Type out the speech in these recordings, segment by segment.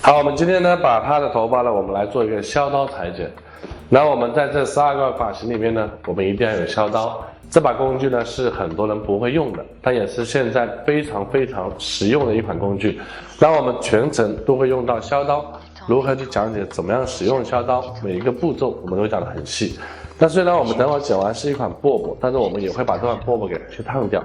好，我们今天呢，把他的头发呢，我们来做一个削刀裁剪。那我们在这12个发型里面呢，我们一定要有削刀。这把工具呢，是很多人不会用的，但也是现在非常实用的一款工具。那我们全程都会用到削刀，如何去讲解怎么样使用削刀，每一个步骤我们都会讲得很细。那虽然我们等会剪完是一款饽饽，但是我们也会把这款饽饽给去烫掉。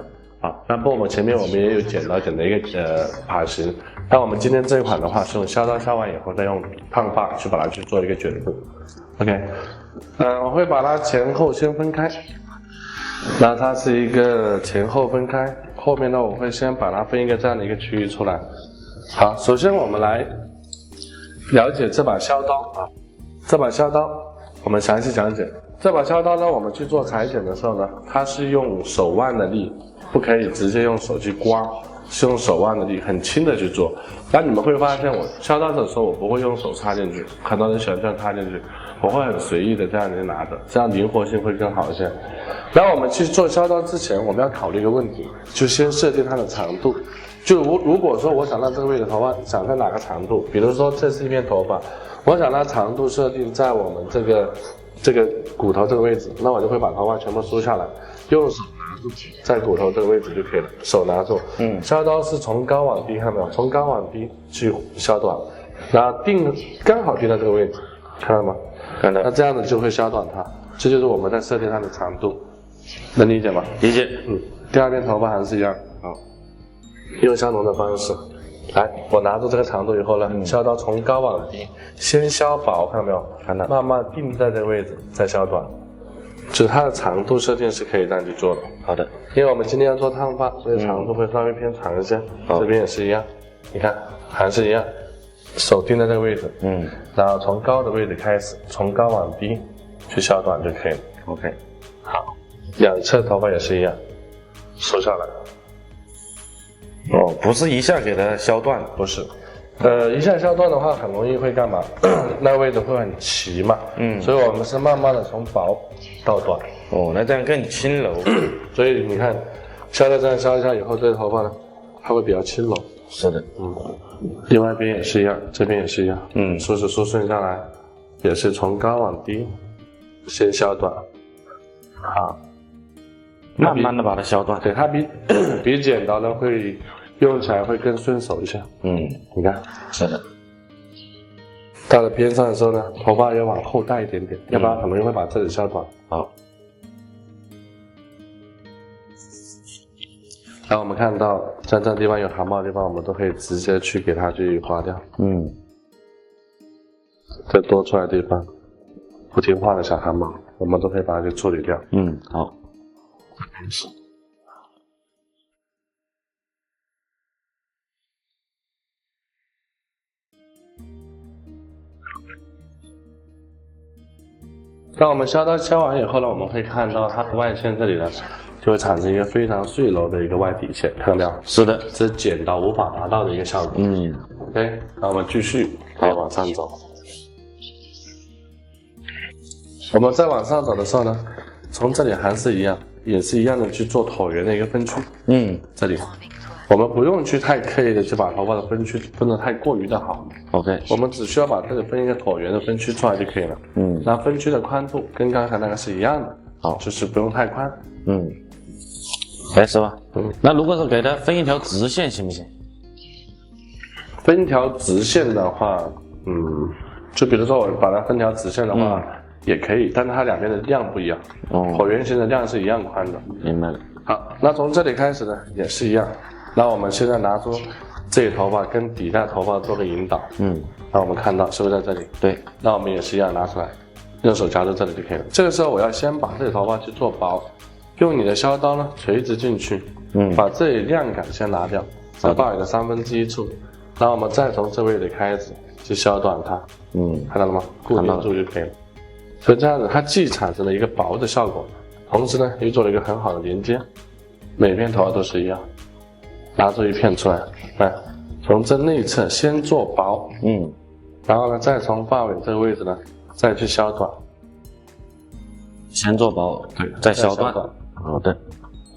那饽饽前面我们也有剪刀剪的一个发型，但我们今天这一款的话是用削刀削完以后再用烫发去把它去做一个卷度。OK， 我会把它前后先分开，那它是一个前后分开，后面呢我会先把它分一个这样的一个区域出来。好，首先我们来了解这把削刀这把削刀我们详细讲解。这把削刀呢，我们去做裁剪的时候呢，它是用手腕的力。不可以直接用手去刮，是用手腕的力很轻的去做。但你们会发现，我削刀的时候我不会用手插进去，很多人喜欢这样插进去，我会很随意的这样子拿着，这样灵活性会更好一些。然后我们去做削刀之前，我们要考虑一个问题，就先设定它的长度。就如果说我想让这个位置头发想在哪个长度，比如说这是一片头发，我想让长度设定在我们这个骨头这个位置，那我就会把头发全部梳下来，用手在骨头这个位置就可以了，手拿住。削刀是从高往低，看到没有？从高往低去削短，然后刚好定在这个位置，看到吗？看到。那这样子就会削短它，这就是我们在设定它的长度，能理解吗？理解。第二边头发还是一样，用相同的方式。来，我拿住这个长度以后呢，削刀从高往低，先削薄，看到没有？看到。慢慢定在这个位置，再削短。就是它的长度设定是可以这样去做的。好的，因为我们今天要做烫发，所以长度会稍微偏长一些。这边也是一样，你看还是一样，手定在这个位置，然后从高的位置开始，从高往低去削短就可以了。OK， 好，两侧头发也是一样，收下来。不是一下给它削断，不是。一下削断的话，很容易会干嘛？那个位置会很齐嘛。所以我们是慢慢的从薄到短。那这样更轻柔。所以你看，削了这样削一下以后，这个头发呢，它会比较轻柔。是的。另外一边也是一样，这边也是一样。梳顺下来，也是从高往低，先削短。好，慢慢的把它削断。对，它比剪刀呢会。用起来会更顺手一些。你看，是的。到了边上的时候呢，头发要往后带一点点，要不然很容易会把这里削短。好。然后我们看到像这地方有汗毛的地方，我们都可以直接去给它去刮掉。这多出来的地方，不听话的小汗毛，我们都可以把它去处理掉。好。当我们削刀削完以后呢，我们会看到它的外线这里呢，就会产生一个非常碎柔的一个外底线，看到没有？是的，这是剪刀无法达到的一个效果。OK， 那我们继续再往上走。我们再往上走的时候呢，从这里还是一样，也是一样的去做椭圆的一个分区。这里。我们不用去太刻意的去把头发的分区分得太过于的好。OK， 我们只需要把这里分一个椭圆的分区出来就可以了。那分区的宽度跟刚才那个是一样的。好，就是不用太宽。是吧？那如果是给它分一条直线行不行？分一条直线的话，就比如说我把它分条直线的话，也可以，但是它两边的量不一样。椭圆形的量是一样宽的。明白了。好，那从这里开始呢，也是一样。那我们现在拿出这里头发跟底下头发做个引导。那我们看到是不是在这里？对。那我们也是一样拿出来，用手夹住这里就可以了。这个时候我要先把这里头发去做薄，用你的削刀呢垂直进去，把这里量感先拿掉，再到一个1/3处，然后我们再从这位置开始去削短它。看到了吗？固定住就可以了。所以这样子，它既产生了一个薄的效果，同时呢又做了一个很好的连接。每片头发都是一样，拿出一片出来，来，从这内侧先做薄，然后呢，再从发尾这个位置呢，再去削短，先做薄，对，再削短，好的，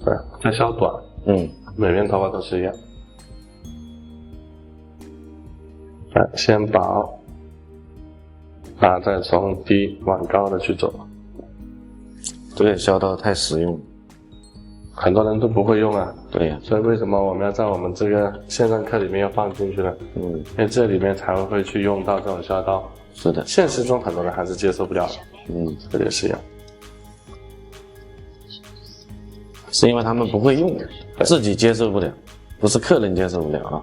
对，再削短，每片头发都是一样。来，先薄，然后再从低往高的去走。这个削刀太实用了。很多人都不会用啊。对呀。所以为什么我们要在我们这个线上课里面要放进去呢？因为这里面才会去用到这种削刀。是的。现实中很多人还是接受不了的。这也是一样。是因为他们不会用，自己接受不了，不是客人接受不了啊。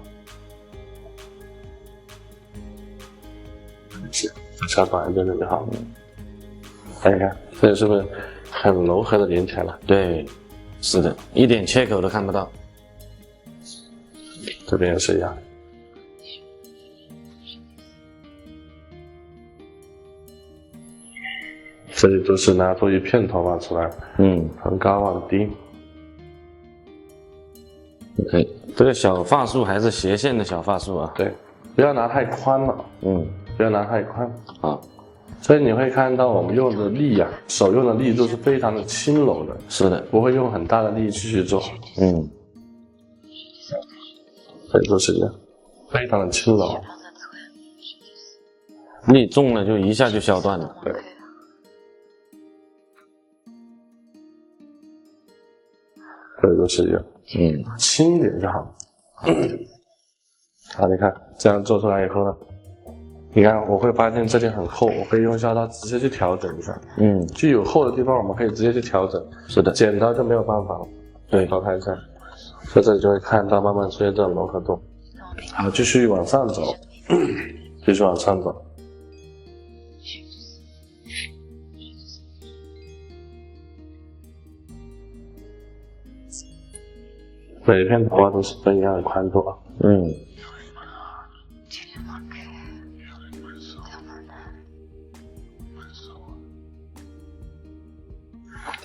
是，削短一点就好了。大家看，这是不是很柔和的连起来了？对，是的，一点切口都看不到。这边也是一样。这里都是拿出一片头发出来，从高往低。OK， 这个小发束还是斜线的小发束啊？对，不要拿太宽了。不要拿太宽。好。所以你会看到我们用的力啊，手用的力度是非常的轻柔的。是的，不会用很大的力气去做。所以都是一样，非常的轻柔。力重了就一下就削断了。对。所以都是一样。轻一点就好。好，你看这样做出来以后呢，你看我会发现这里很厚，我可以用削刀直接去调整一下。具有厚的地方我们可以直接去调整。是的。剪刀就没有办法了。对，刀太窄，所以这里就会看到慢慢出现这种柔和度。好，继续往上走，继续往上走。每一片头发都是不一样的宽度啊。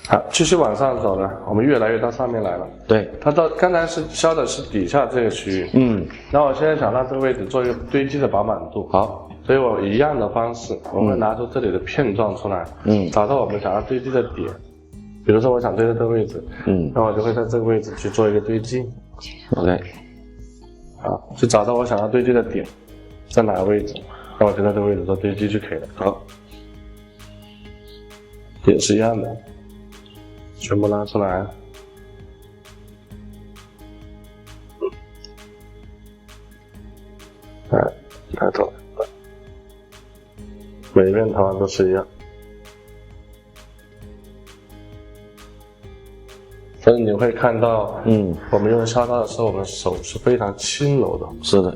好，继续往上走呢，我们越来越到上面来了。对，它到刚才是削的是底下这个区域。那我现在想让这个位置做一个堆积的饱满度。好，所以我一样的方式，我会拿出这里的片状出来，找到我们想要堆积的点。比如说我想堆在这个位置，那我就会在这个位置去做一个堆积。OK， 好，去找到我想要堆积的点在哪个位置，那我就在这个位置做堆积就可以了。好，也是一样的，全部拉出来。抬头，每一片头发都是一样。所以你会看到，我们用削刀的时候，我们手是非常轻柔的。是的。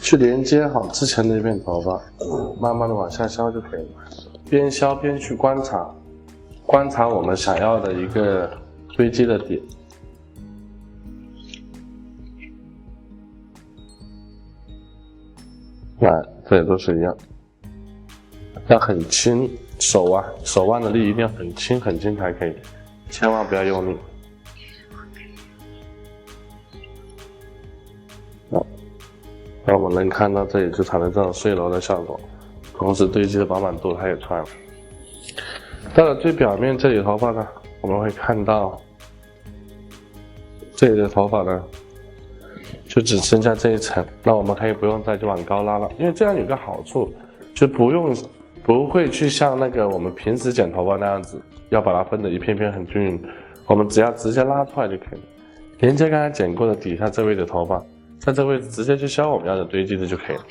去连接好之前的一片头发，慢慢的往下削就可以了。边削边去观察我们想要的一个堆积的点。来，这也都是一样，要很轻，手腕的力一定要很轻很轻才可以，千万不要用力。好，那我们能看到这里就产生这种碎柔的效果，同时堆积的饱满度它也出来了。到了最表面这里头发呢，我们会看到这里的头发呢就只剩下这一层，那我们可以不用再去往高拉了，因为这样有个好处，就不会去像那个我们平时剪头发那样子，要把它分得一片片很均匀，我们只要直接拉出来就可以了。连接刚才剪过的底下这位的头发，在这位置直接去削我们要的堆积的就可以了。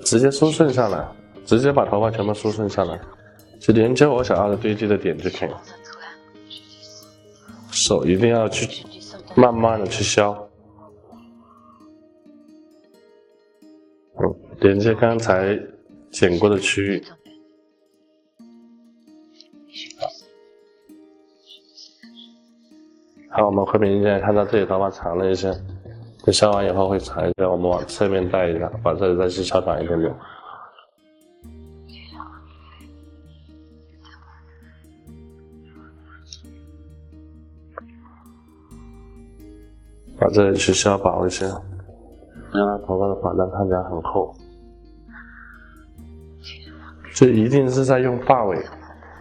直接梳顺下来，直接把头发全部梳顺下来，去连接我想要的堆积的点就可以了。手一定要去慢慢的去削，连接刚才剪过的区域。好，我们会明显看到这里头发长了一些，削完以后会长一些，我们往侧面带一下，把这里再去削短一点点。把这里去削薄一些，让它头发的发量看起来很厚。就一定是在用发尾，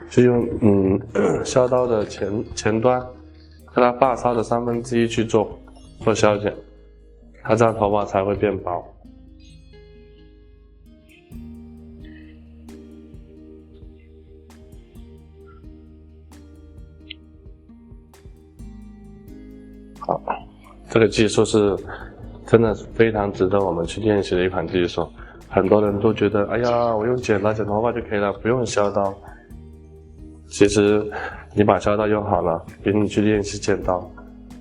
就用削刀的前端和它发梢的1/3去做削剪，它这样头发才会变薄。好，这个技术是真的非常值得我们去练习的一款技术。很多人都觉得，哎呀，我用剪刀剪头发就可以了，不用削刀。其实你把削刀用好了，比你去练习剪刀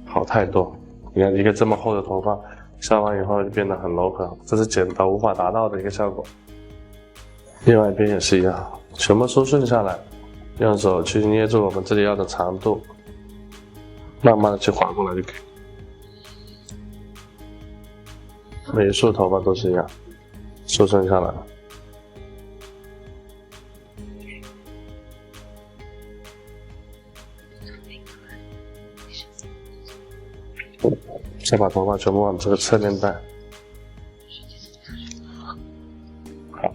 好太多。你看一个这么厚的头发，削完以后就变得很柔和，这是剪刀无法达到的一个效果。另外一边也是一样，全部梳顺下来，用手去捏住我们这里要的长度，慢慢的去划过来就可以。每一束头发都是一样，梳顺下来。再把头发全部往这个侧面带。好，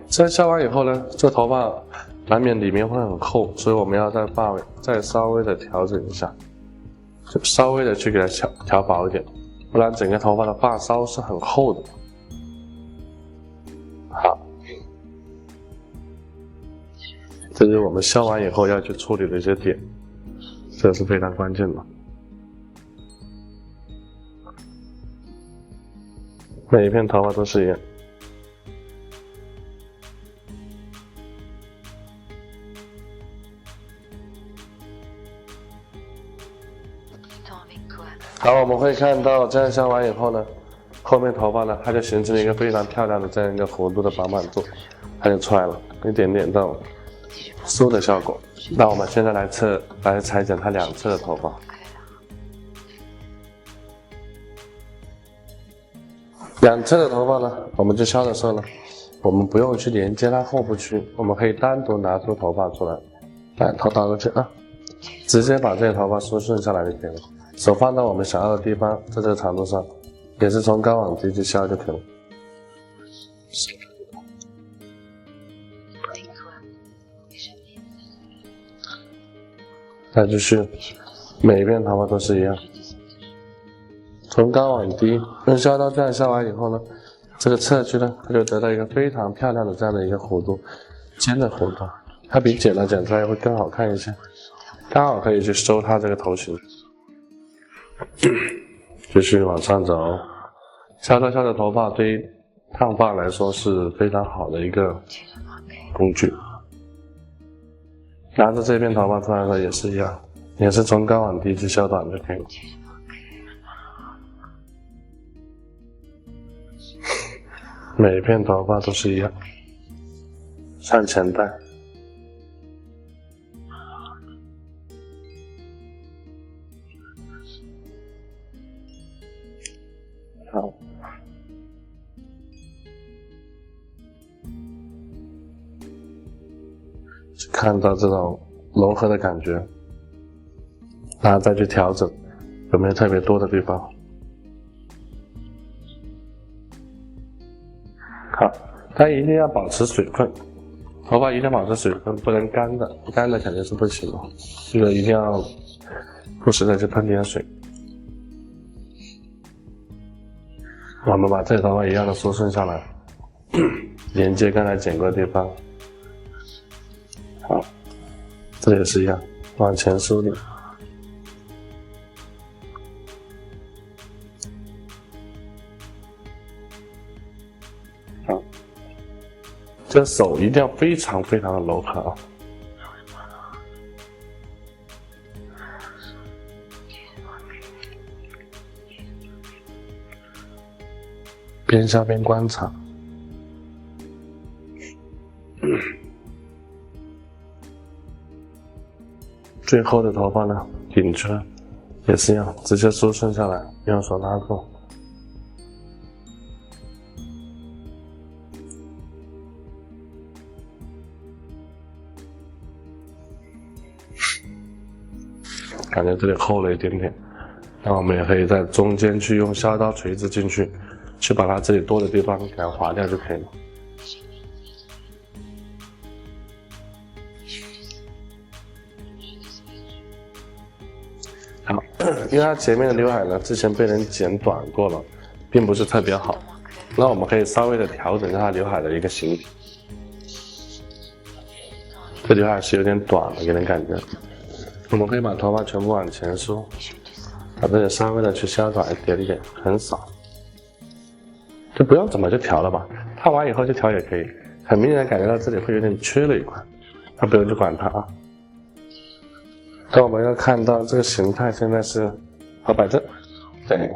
这削完以后呢，这头发难免里面会很厚，所以我们要在发尾再稍微的调整一下，就稍微的去给它调薄一点，不然整个头发的发梢是很厚的。好，这是我们削完以后要去处理的一些点，这是非常关键的。每一片头发都是一样。好，我们会看到这样削完以后呢，后面头发呢，它就形成了一个非常漂亮的这样一个弧度的饱满度，它就出来了，一点点这种梳的效果。那我们现在来裁剪它两侧的头发。两侧的头发呢，我们就削的时候呢，我们不用去连接它后部区，我们可以单独拿出头发出来，来头倒过去啊，直接把这些头发梳顺下来就可以了。手放到我们想要的地方，在这个长度上，也是从高往低去削就可以了。再继续，每一片头发都是一样。从高往低，用削刀这样削完以后呢，这个侧区呢，它就得到一个非常漂亮的这样的一个弧度，尖的弧度，它比剪刀剪出来会更好看一些，刚好可以去收它这个头型。继续往上走，削刀削的头发对于烫发来说是非常好的一个工具。拿着这片头发出来的也是一样，也是从高往低去削短就可以了。每一片头发都是一样，向前带。好，看到这种柔和的感觉，然后再去调整有没有特别多的地方。好，它一定要保持水分，头发一定要保持水分，不能干的，干的肯定是不行的。这个一定要不时的去喷点水。我们把这头发一样的梳顺下来，连接刚才剪过的地方。好，这也是一样，往前梳理。好，这手一定要非常非常的柔和啊。边削边观察。最后的头发呢，顶出也是一样，直接梳顺下来，用手拉住。感觉这里厚了一点点，那我们也可以在中间去用削刀锤子进去，去把它这里多的地方给它划掉就可以了。好，因为它前面的刘海呢，之前被人剪短过了，并不是特别好。那我们可以稍微的调整一下它刘海的一个形体。这刘海是有点短了，给人感觉。我们可以把头发全部往前梳，把这里稍微的去削短一点点，很少，就不用怎么就调了吧。烫完以后就调也可以，很明显的感觉到这里会有点缺了一块，那不用去管它啊。但我们要看到这个形态现在是好摆正，对，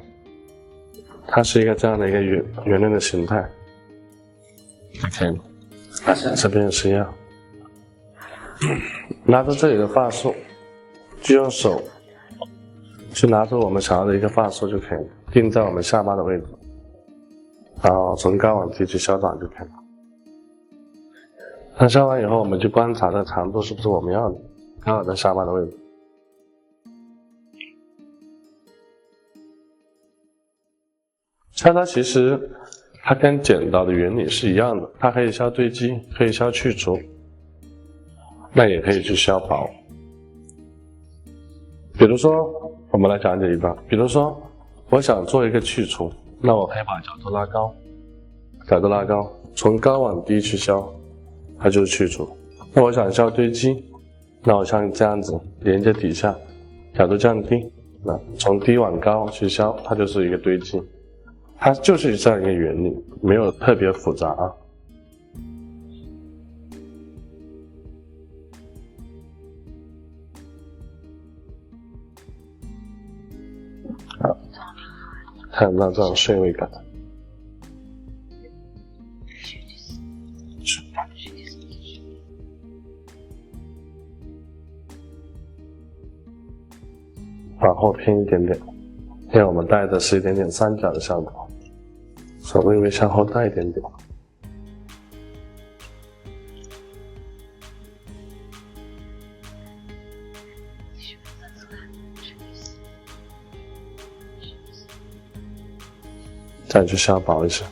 它是一个这样的一个圆润的形态。OK， 这边也是一样，拿着这里的发束，就用手去拿出我们想要的一个发束就可以了，定在我们下巴的位置，然后从高往低去削短就可以了。那削完以后，我们去观察这个长度是不是我们要的，刚好在下巴的位置。削刀其实它跟剪刀的原理是一样的，它可以削堆积，可以削去除，那也可以去削薄。比如说，我们来讲解一段，比如说我想做一个去除，那我可以把角度拉高，角度拉高，从高往低去削，它就是去除。那我想削堆积，那我像这样子连接底下，角度降低，那从低往高去削，它就是一个堆积。它就是这样一个原理，没有特别复杂啊。好，看到这种顺位感。往后偏一点点，因为我们带的是一点点三角的效果，手微微向后带一点点。再去削薄一些。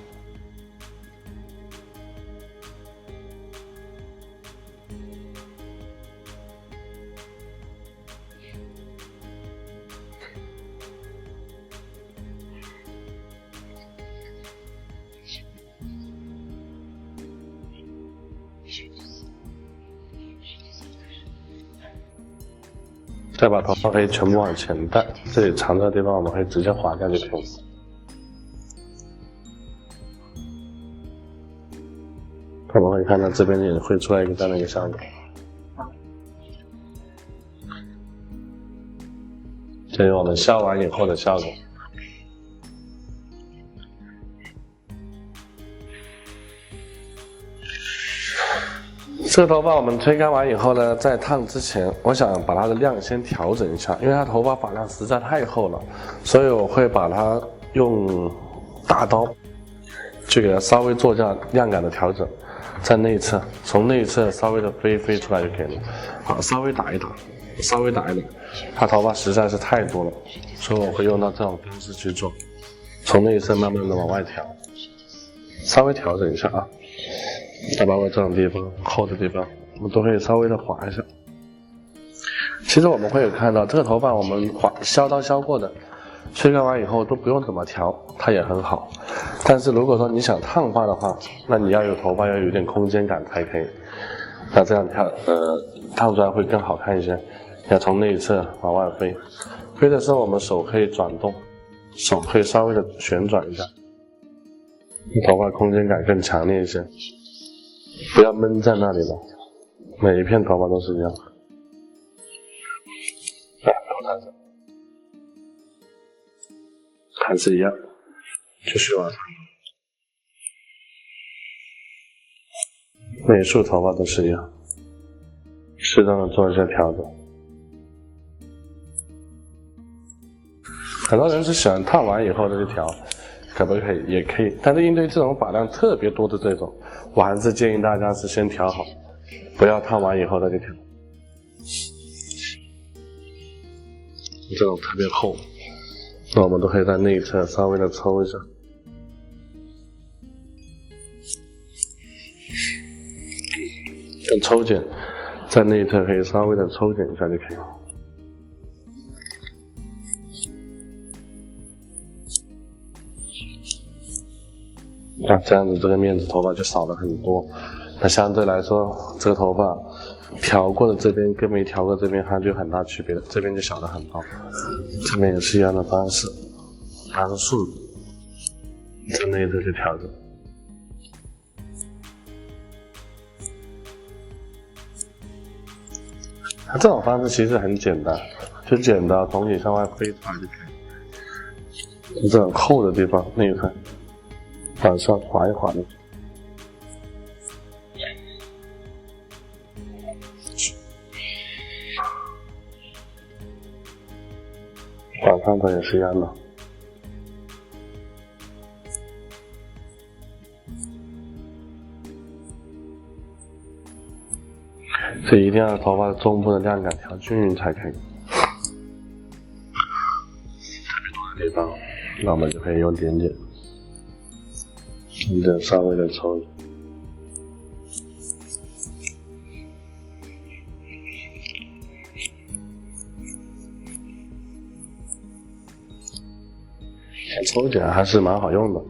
再把头发可以全部往前带，这里长的地方我们可以直接划掉就可以了。我们会看到这边也会出来一个这样的一个效果。这是我们削完以后的效果。这个头发我们吹干完以后呢，在烫之前，我想把它的量先调整一下，因为它头发发量实在太厚了，所以我会把它用大刀去给它稍微做这样量感的调整，在内侧，从内侧稍微的飞出来就可以了。好，稍微打一打，稍微打一打，它头发实在是太多了，所以我会用到这种方式去做，从内侧慢慢的往外调，稍微调整一下啊。再包括这种地方厚的地方，我们都可以稍微的划一下。其实我们会有看到这个头发我们削刀削过的，吹干完以后都不用怎么调，它也很好。但是如果说你想烫发的话，那你要有头发要有点空间感才可以，那这样烫出来会更好看一些。要从内侧往外飞，飞的时候我们手可以转动，手可以稍微的旋转一下，头发空间感更强烈一些。不要闷在那里了，每一片头发都是一样。头ထား着，还是一样，继续往上。每束头发都是一样，适当的做一些调整。很多人是喜欢烫完以后再去调，可不可以？也可以，但是应对这种发量特别多的这种，我还是建议大家是先调好，不要烫完以后再去调。这种特别厚，那我们都可以在内侧稍微的抽一下。用抽剪，在内侧可以稍微的抽剪一下就可以了。那这样子这个面子头发就少了很多。那相对来说，这个头发调过的这边跟没调过这边它就有很大区别了，这边就小了很多。这边也是一样的方式，拿着竖子，在内侧去调整。它这种方式其实很简单，就剪刀从里向外飞出来就可以。这种厚的地方内侧往上划一划的。往上头也是一样的。所以一定要头发的中部的亮感调均匀才可以。特别多的地方，那我们就可以用点点稍微的抽。抽剪还是蛮好用的，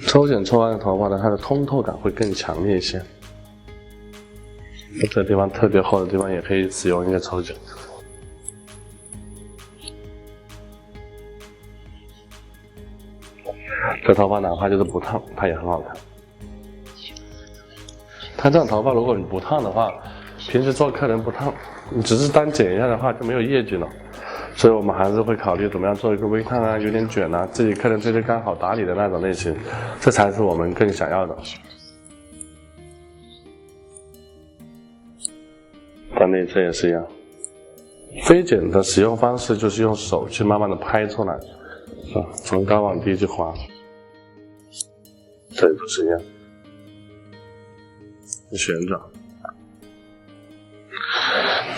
抽剪抽完头发呢，它的通透感会更强烈一些。这个地方特别厚的地方也可以使用一个抽剪。这头发哪怕就是不烫，它也很好看。它这种头发如果你不烫的话，平时做客人不烫，你只是单剪一下的话就没有业绩了。所以我们还是会考虑怎么样做一个微烫啊，有点卷啊，自己客人最刚好打理的那种类型，这才是我们更想要的。到内侧也是一样，飞剪的使用方式就是用手去慢慢的拍出来，从高往低去划，这里都是一样，旋转。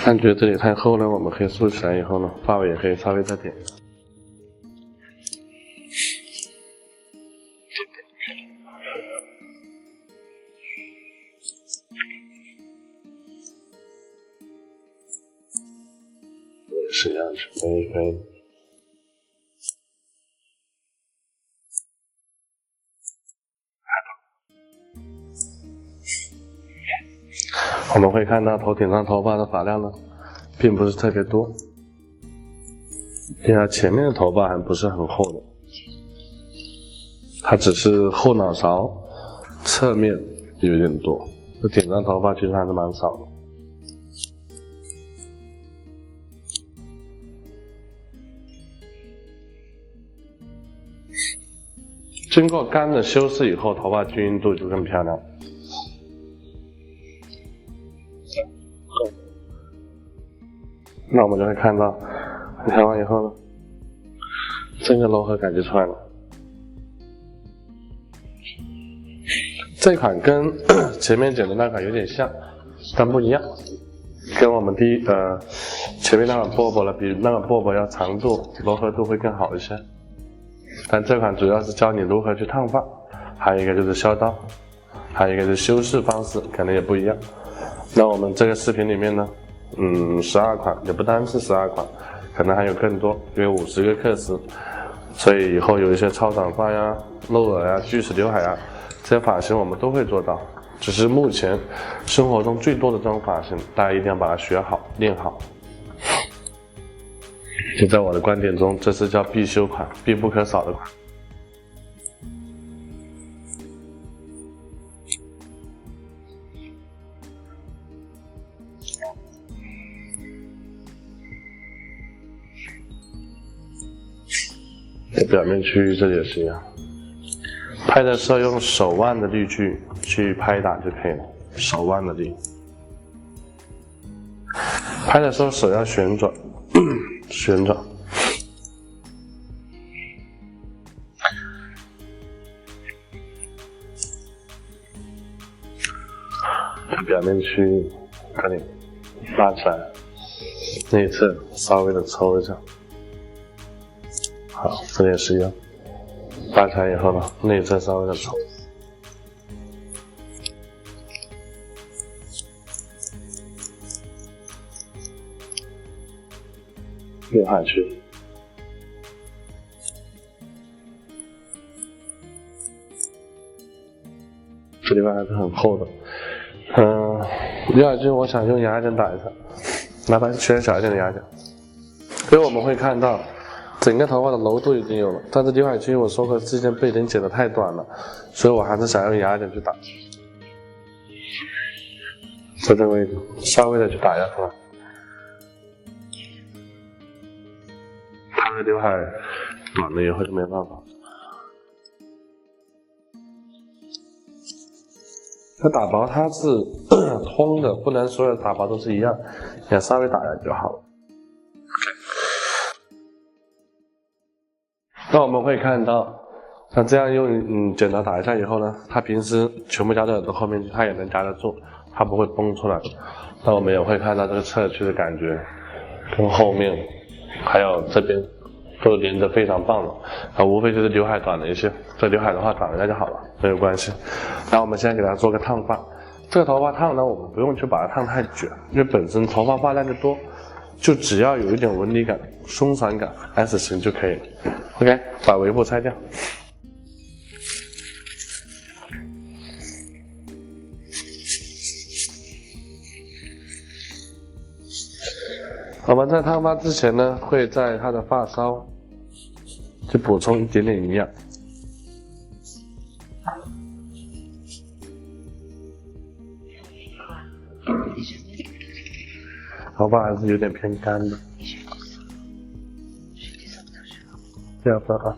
感觉这里太厚了，我们可以竖起来以后呢，发尾也可以稍微再点一下。也是一样的，可以。我们会看到头顶上头发的发量呢，并不是特别多，因为前面的头发还不是很厚的，它只是后脑勺侧面有点多，这顶上头发其实还是蛮少的。经过干的修饰以后，头发均匀度就更漂亮。那我们就会看到，调完以后呢，这个柔和感就出来了。这款跟前面剪的那款有点像，但不一样。跟我们前面那款波波了，比那款波波要长度、柔和度会更好一些。但这款主要是教你如何去烫发，还有一个就是削刀，还有一个是修饰方式，可能也不一样。那我们这个视频里面呢，12款也不单是12款，可能还有更多，因为50个克时，所以以后有一些超短发呀、露耳呀、锯齿刘海啊，这些发型我们都会做到。只是目前生活中最多的这种发型，大家一定要把它学好、练好。就在我的观点中，这是叫必修款、必不可少的款。表面区域这里也是一样，拍的时候用手腕的力去拍打就可以了，手腕的力。拍的时候手要旋转，旋转。表面区域这里拉起来，内侧稍微的抽一下。好，这里也是一样，拉起来以后呢，内侧稍微的抽。刘海区，这地方还是很厚的。刘海军我想用牙剪打一下，麻烦选小一点的牙剪。所以我们会看到整个头发的柔度已经有了，但是刘海军我说过之前被人剪得太短了，所以我还是想用牙剪去打，在这个位置稍微的去打一下出来。他的刘海短了以后就没办法。它打薄它是通的，不能所有打薄都是一样，你稍微打一下就好了。那我们会看到，像这样用剪刀打一下以后呢，它平时全部夹到耳朵后面去，它也能夹得住，它不会崩出来。那我们也会看到这个侧区的感觉，跟后面还有这边都连着非常棒了。无非就是刘海短了一些，这刘海的话短一下就好了，没有关系。然后我们现在给它做个烫发，这个头发烫呢，我们不用去把它烫太卷，因为本身头发发量就多，就只要有一点纹理感、松散感 ，S 型就可以了。OK， 把围布拆掉。我们在烫发之前呢，会在它的发梢去补充一点点营养。头发还是有点偏干的，这样分啊。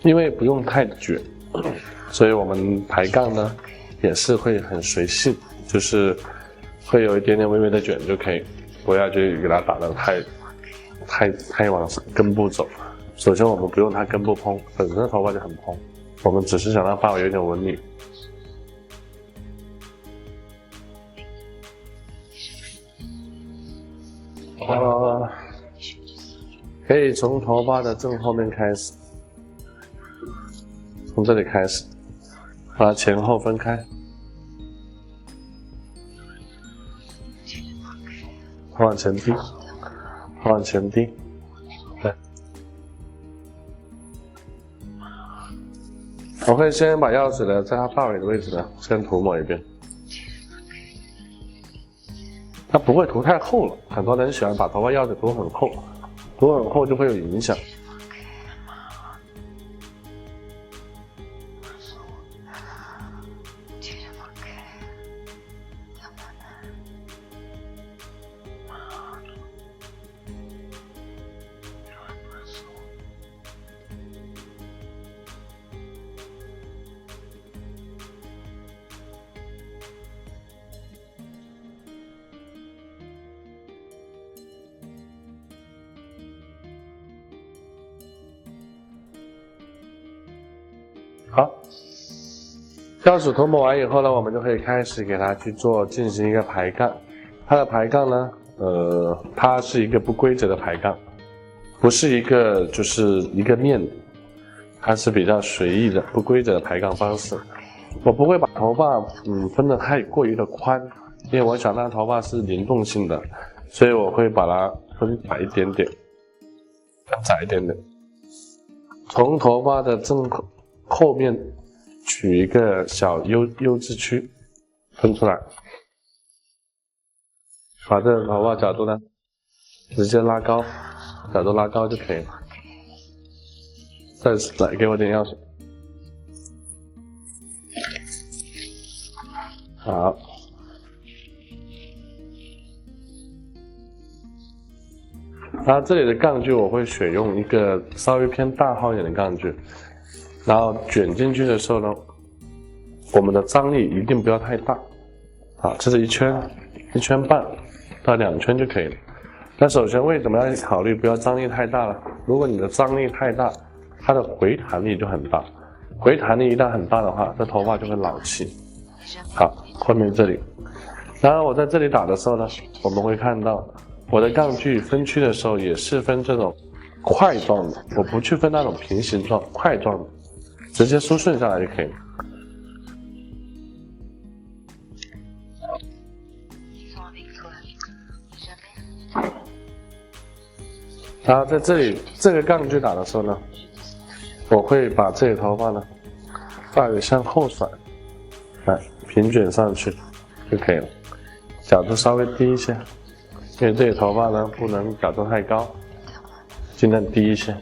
因为不用太卷，所以我们排杠呢也是会很随性，就是会有一点点微微的卷就可以，不要去给它打得太往根部走。首先我们不用它根部蓬，本身的头发就很蓬，我们只是想让发尾有点纹理。可以从头发的正后面开始，从这里开始，把它前后分开，往前低，往前低，对。我会先把药水呢，在它发尾的位置呢，先涂抹一遍。它不会涂太厚了，很多人喜欢把头发药水涂很厚，涂很厚就会有影响。好，药水涂抹完以后呢，我们就可以开始给它去进行一个排杠。它的排杠呢，它是一个不规则的排杠，不是一个就是一个面的，它是比较随意的不规则的排杠方式。我不会把头发分得太过于的宽，因为我想让头发是灵动性的，所以我会把它分窄一点点，分窄一点点，从头发的正后面取一个小 U 字区分出来，把这个头发角度呢直接拉高，角度拉高就可以了。再来给我点药水。好，然后这里的杠具我会选用一个稍微偏大号一点的杠具。然后卷进去的时候呢，我们的张力一定不要太大，好，这是1圈半到2圈就可以了。那首先为什么要考虑不要张力太大呢？如果你的张力太大，它的回弹力就很大，回弹力一旦很大的话，这头发就会老气。好，后面这里，然后我在这里打的时候呢，我们会看到我的杠具分区的时候也是分这种块状的，我不去分那种平行状、块状的。直接输顺下来就可以了。然后在这里这个杠距打的时候呢，我会把这里头发呢大约向后甩，平卷上去就可以了，角度稍微低一些，因为这里头发呢不能角度太高，尽量低一些。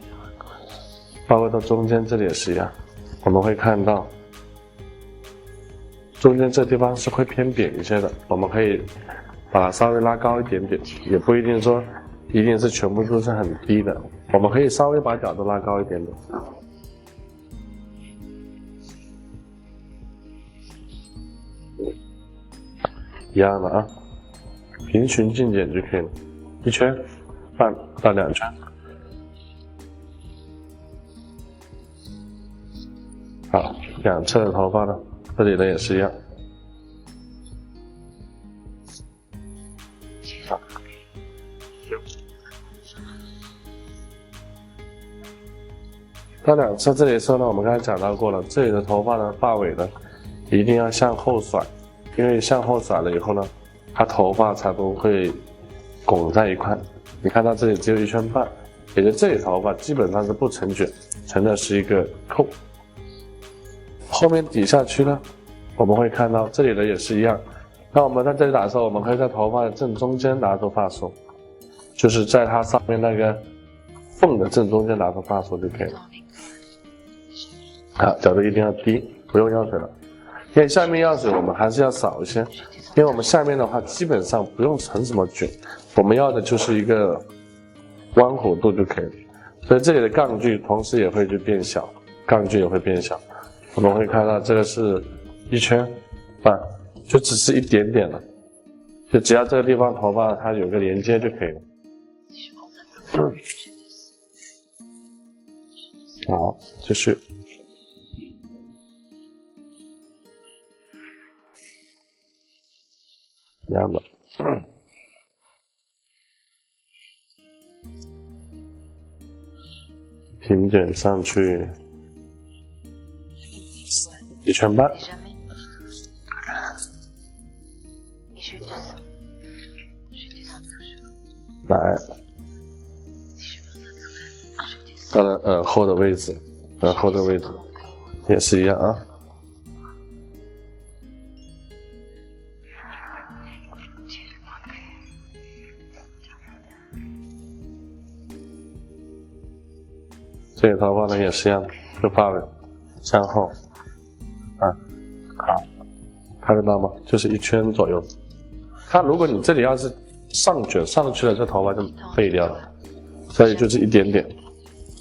包括到中间这里也是一样，我们会看到中间这地方是会偏扁一些的，我们可以把它稍微拉高一点点，也不一定说一定是全部都是很低的，我们可以稍微把角度拉高一点点。一样的啊，平行进剪就可以了，1圈半到2圈。好，两侧的头发呢，这里的也是一样。好，到两侧这里的时候呢，我们刚才讲到过了，这里的头发呢，发尾呢，一定要向后甩，因为向后甩了以后呢，它头发才不会拱在一块。你看到这里只有1圈半，也就这里头发基本上是不成卷，成的是一个扣。后面底下区呢，我们会看到这里的也是一样。那我们在这里打的时候，我们可以在头发的正中间拿出发梳，就是在它上面那个缝的正中间拿出发梳就可以了。好，角度一定要低，不用药水了，因为下面药水我们还是要少一些，因为我们下面的话基本上不用成什么卷，我们要的就是一个弯弧度就可以了。所以这里的杠距同时也会去变小，杠距也会变小。我们会看到这个是1圈半，就只是一点点了，就只要这个地方头发它有个连接就可以了。好，继续。一样的。平卷上去1圈半。来，到了耳后的位置，耳后的位置也是一样啊。这里头发呢也是一样，就发尾向后，好，看得到吗？就是1圈左右。它如果你这里要是上卷上去了，这头发就废掉了，所以就是一点点。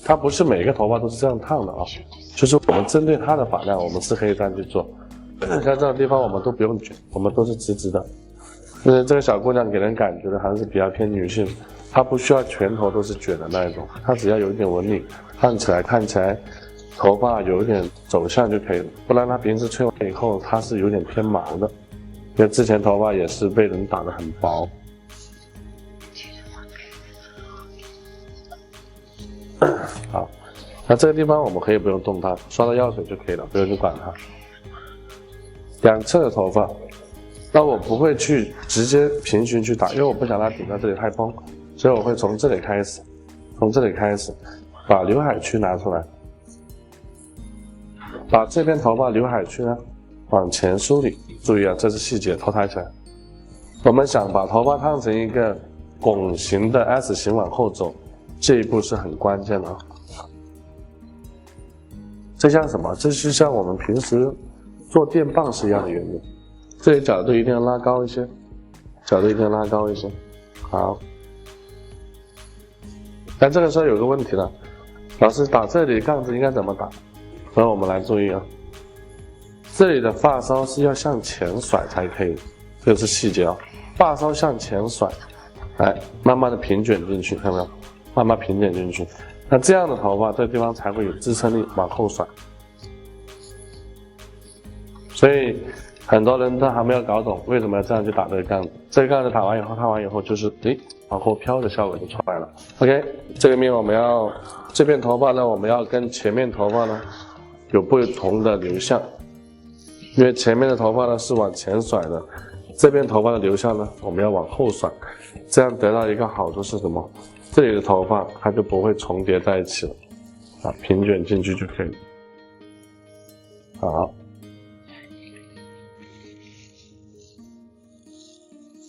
它不是每个头发都是这样烫的啊，就是我们针对它的发量，我们是可以这样去做。像这种地方我们都不用卷，我们都是直直的。因为这个小姑娘给人感觉的还是比较偏女性，她不需要全头都是卷的那一种，她只要有一点纹理，看起来头发有一点走向就可以了，不然她平时吹完以后她是有点偏毛的，因为之前头发也是被人打得很薄。好，那这个地方我们可以不用动它，刷到药水就可以了，不用去管它。两侧的头发，那我不会去直接平行去打，因为我不想它顶到这里太崩，所以我会从这里开始，把刘海区拿出来，把这边头发刘海区呢往前梳理。注意啊，这是细节，头抬起来。我们想把头发烫成一个拱形的 S 型往后走，这一步是很关键的啊。这像什么？这就像我们平时做电棒是一样的原理。这里角度一定要拉高一些，好。但这个时候有个问题了，老师打这里杠子应该怎么打？所以我们来注意啊，这里的发梢是要向前甩才可以，这个是细节啊。发梢向前甩，来慢慢的平卷进去，看到没有？慢慢平卷进去，那这样的头发这个地方才会有支撑力往后甩。所以很多人都还没有搞懂为什么要这样去打这个杠子。这个杠子打完以后，烫完以后就是往后飘的效果就出来了。OK， 这个面我们要这边头发呢，我们要跟前面头发呢有不同的流向，因为前面的头发呢是往前甩的，这边头发的流向呢我们要往后甩，这样得到一个好处是什么？这里的头发它就不会重叠在一起了，啊，平卷进去就可以了。好，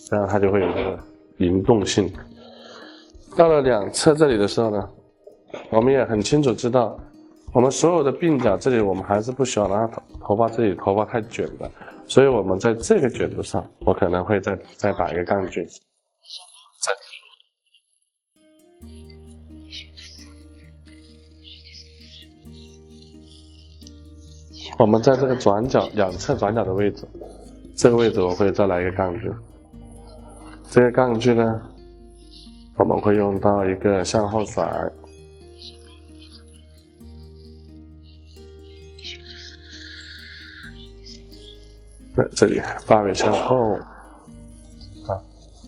这样它就会有这个灵动性。到了两侧这里的时候呢，我们也很清楚知道，我们所有的鬓角这里我们还是不喜欢让头发这里头发太卷的，所以我们在这个卷度上，我可能会再打一个杠菌。我们在这个转角两侧转角的位置，这个位置我会再来一个杠菌。这个杠菌呢，我们会用到一个向后甩，在这里发尾向后，啊，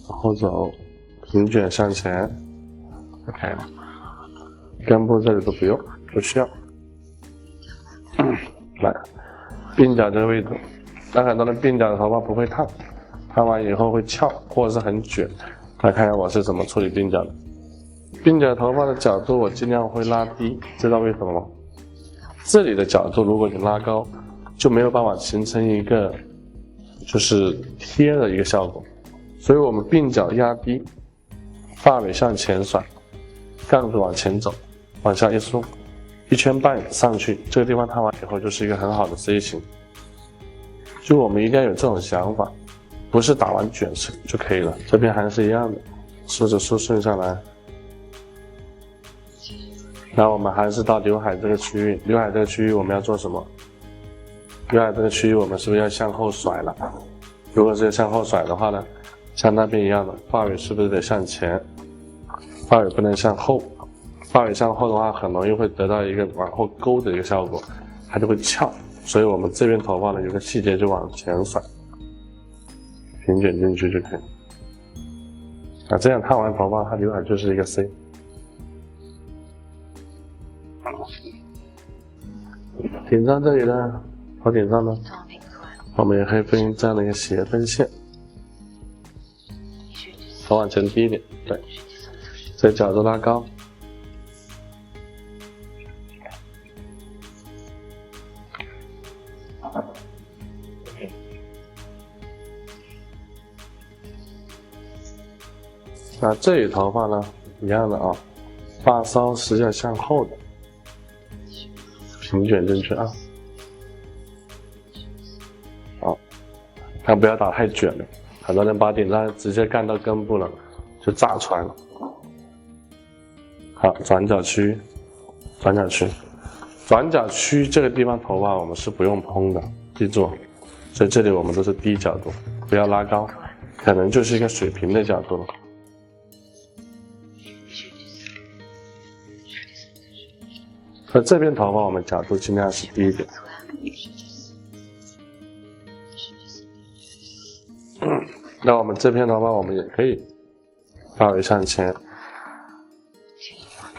往后走，平卷向前 ，OK 了。根部这里都不需要。来，鬓角这个位置，那很多人鬓角的头发不会烫，烫完以后会翘或者是很卷。来看一下我是怎么处理鬓角的。鬓角头发的角度我尽量会拉低，知道为什么吗？这里的角度如果你拉高，就没有办法形成一个就是贴的一个效果。所以我们鬓角压低，发尾向前甩，杠子往前走，往下一梳。1圈半上去，这个地方烫完以后就是一个很好的 C 型。就我们一定要有这种想法，不是打完卷就可以了。这边还是一样的，梳子梳顺下来。然后我们还是到刘海这个区域，刘海这个区域我们要做什么？刘海这个区域我们是不是要向后甩了？如果是向后甩的话呢，像那边一样的，发尾是不是得向前？发尾不能向后。发尾向后的话，很容易会得到一个往后勾的一个效果，它就会翘。所以我们这边头发呢，有个细节就往前甩，平卷进去就可以。啊，这样烫完头发，它刘海就是一个 C。顶上这里呢，头顶上呢，我们也可以分这样的一个斜分线，头往前低一点，对，这角度拉高。那这里头发呢，一样的啊，发梢是要向后的，平卷进去啊。好，看不要打太卷了，很多人把顶上直接干到根部了，就炸出来了。好，转角区，转角区，转角区这个地方头发我们是不用蓬的，记住，所以这里我们都是低角度，不要拉高，可能就是一个水平的角度了。和这边头发我们角度尽量是低一点。那我们这边头发我们也可以发尾向前，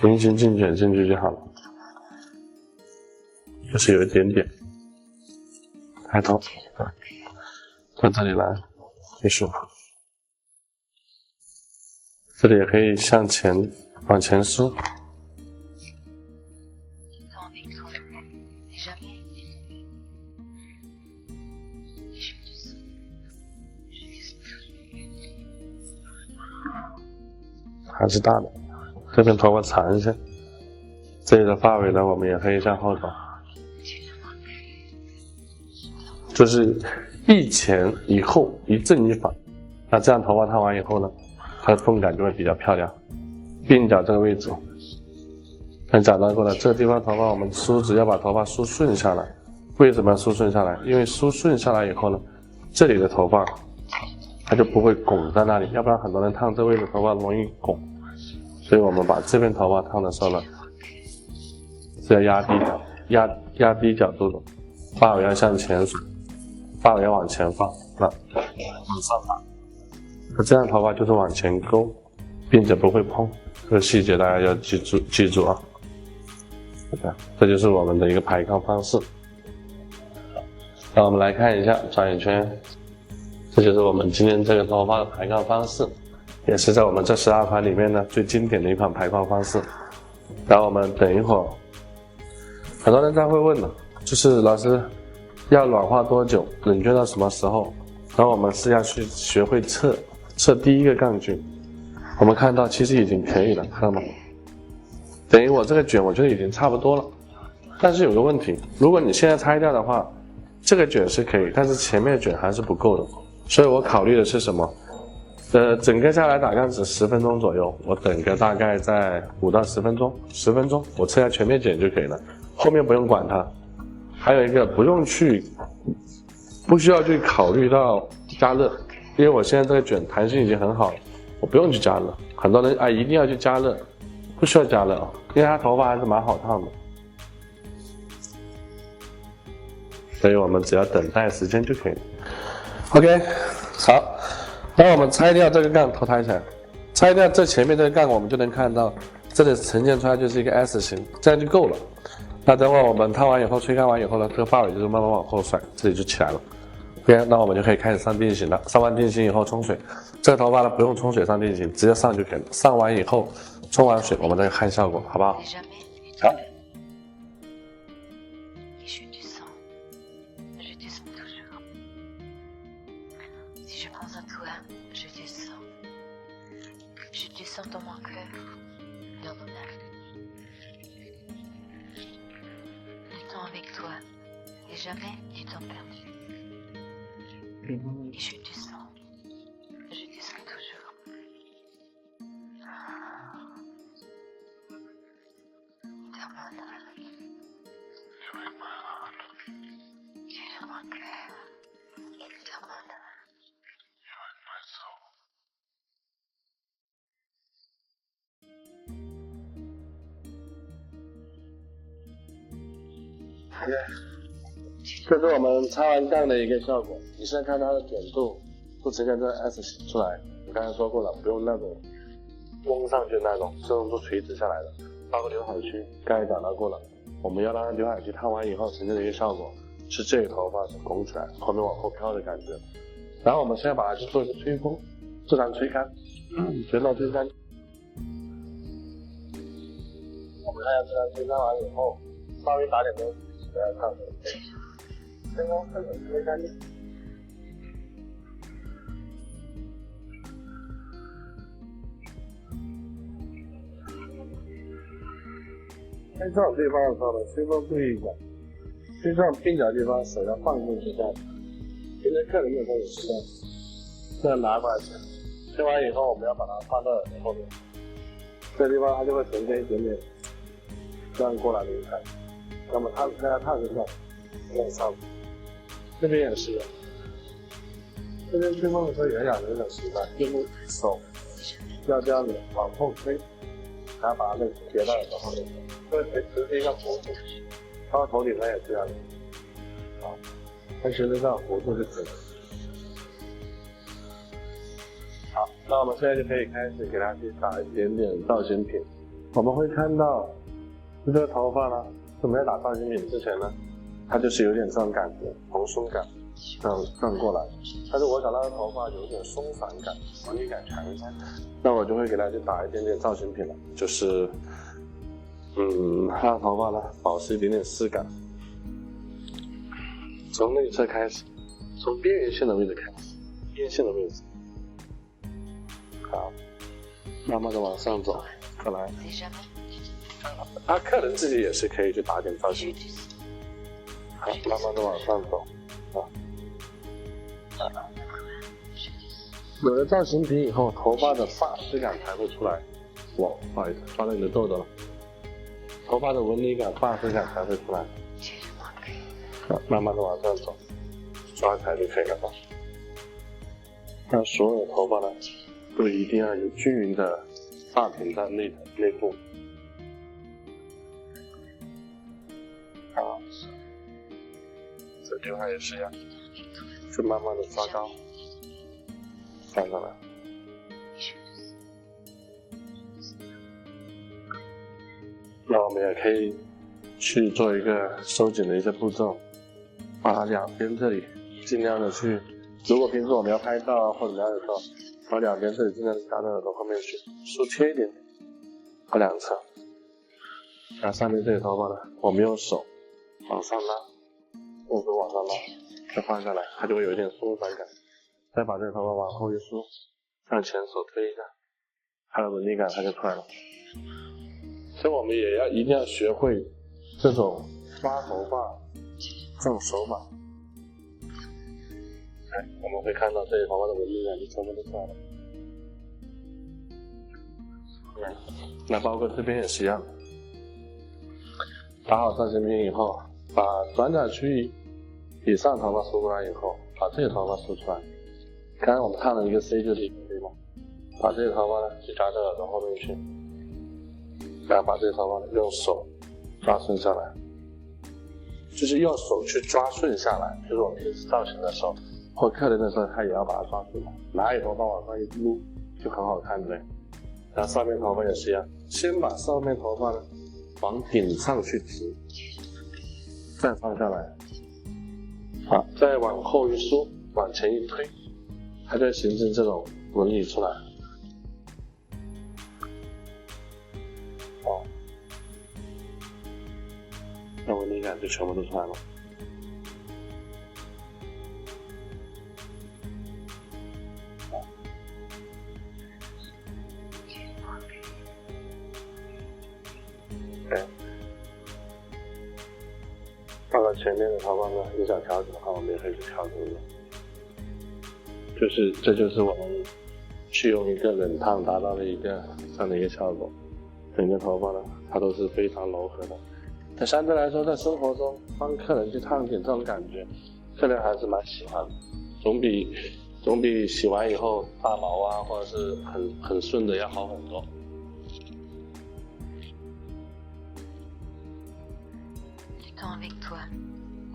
平行进卷进去就好了，就是有一点点抬头，到这里来一梳，这里也可以向前往前梳。还是大的，这边头发长一些，这里的发尾呢，我们也可以向后走，就是一前一后，一正一反。那这样头发烫完以后呢，它的风感就会比较漂亮。鬓角这个位置，刚讲到过了，这个地方头发我们梳子要把头发梳顺下来。为什么要梳顺下来？因为梳顺下来以后呢，这里的头发它就不会拱在那里，要不然很多人烫这位置头发容易拱。所以我们把这边头发烫的时候呢，是要压低的，压低角度的，发尾要向前甩，发尾要往前放，往上放。那这样头发就是往前勾，并且不会蓬，这个细节大家要记住啊。这就是我们的一个排杠方式。那我们来看一下转一圈，这就是我们今天这个头发的排杠方式。也是在我们这12款里面呢最经典的一款排光方式。然后我们等一会儿，很多人在会问了，就是老师要软化多久，冷却到什么时候？然后我们是要去学会测第一个杠距。我们看到其实已经可以了，看到吗？等于我这个卷我觉得已经差不多了，但是有个问题，如果你现在拆掉的话，这个卷是可以，但是前面卷还是不够的，所以我考虑的是什么？整个下来打杠只10分钟左右，我等个大概在5到10分钟，10分钟我测下全面剪就可以了，后面不用管它。还有一个不需要去考虑到加热，因为我现在这个卷弹性已经很好了，我不用去加热。很多人一定要去加热，不需要加热啊，因为它头发还是蛮好烫的，所以我们只要等待时间就可以了。OK， 好，当我们拆掉这个杠，头抬起来，拆掉这前面这个杠，我们就能看到这里呈现出来就是一个 S 型，这样就够了。那等会我们烫完以后，吹干完以后呢，这个发尾就是慢慢往后甩，这里就起来了。OK， 那我们就可以开始上定型了。上完定型以后冲水，这个头发呢不用冲水上定型，直接上就可以了。上完以后冲完水，我们再看效果，好不好？好。avec toi et jamais du temps perdu. Et je te sens toujours. T'as mon cœur. T'as mon âme. 这是我们擦完杠的一个效果。你现在看它的卷度不呈现这 S 型出来，我刚才说过了，不用那种蒙上去那种，是用做垂直下来的。包括刘海区，刚才讲到过了，我们要让刘海区烫完以后呈现的一个效果是这个头发是拱起来，后面往后飘的感觉。然后我们现在把它去做一个吹风，自然吹干，全都吹干。我们看一下自然吹干完以后，稍微打点东西。不要烫水，吹风吹水吹干净。在这种地方的时候呢，吹风注意一下，吹这种鬓角地方手要放进去这样。今天客人的时候也是这样拿过来吹，吹完以后我们要把它放到耳朵后面，这个地方它就会呈现一点点这样过来的一个感觉。那么它在它烫身上，往上，这边也是，这边吹风的时候也要有点习惯，就是手要这样子往后吹，然后把它那个别到耳朵后面，这个只是一个弧度，它头顶上也是这样的，啊，它其实这样弧度就可以了。好，那我们现在就可以开始给它去打一点点造型品。我们会看到，这个头发呢。在没有打造型品之前呢，它就是有点这种感觉，蓬松感，这样过来。但是我想让它头发有点松散感，纹理感强一些，那我就会给它去打一点点造型品了，就是，它的头发呢保持一点点湿感。从内侧开始，从边缘线的位置开始，边线的位置，好，慢慢的往上走，过来。客人自己也是可以去打点造型，好，慢慢的往上走，有了造型品以后，头发的发丝感才会出来。哇，不好意思，抓到你的痘痘了。头发的纹理感、发丝感才会出来。好，慢慢的往上走，抓起来就可以了吧。那所有头发呢，都一定要有均匀的发频在内部。好，这地方也是一样，就慢慢的抓高，翻上来。那我们也可以去做一个收紧的一些步骤，把它两边这里尽量的去，如果平时我们要拍照啊或者怎么样的时候，把两边这里尽量夹到耳朵后面去，梳贴一点点，把两侧。然后上面这里头发呢，我们用手往上拉，用手往上拉，再放下来，它就会有一点松散感。再把这个头发往后一梳，向前手推一下，它的纹理感它就出来了。所以我们也一定要学会这种抓头发这种手法。我们会看到这里头发的纹理感就全部都出来了。那包括这边也是一样，打好造型边以后，把转角区域以上头发梳过来以后，把这些头发梳出来。刚才我们看了一个 C 字体，对吗？把这些头发呢就夹到耳朵后面去，然后把这些头发呢用手抓顺下来，就是用手去抓顺下来。就是我们平时造型的时候或客人的时候，他也要把它抓顺来，拿一头发往上一撸，就很好看，对不对？然后上面头发也是一样，先把上面头发呢往顶上去直，再放下来，好，再往后一梳，往前一推，它就会形成这种纹理出来。哦，那纹理感就全部都出来了。到了前面的头发呢，你想调整的话，我们也可以去调整的。这就是我们去用一个冷烫达到了一个这样的一个效果。整个头发呢，它都是非常柔和的。但相对来说，在生活中帮客人去烫点这种感觉，客人还是蛮喜欢的，总比洗完以后大毛啊，或者是很顺的要好很多。Du temps avec toi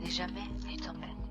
n'est jamais éternel.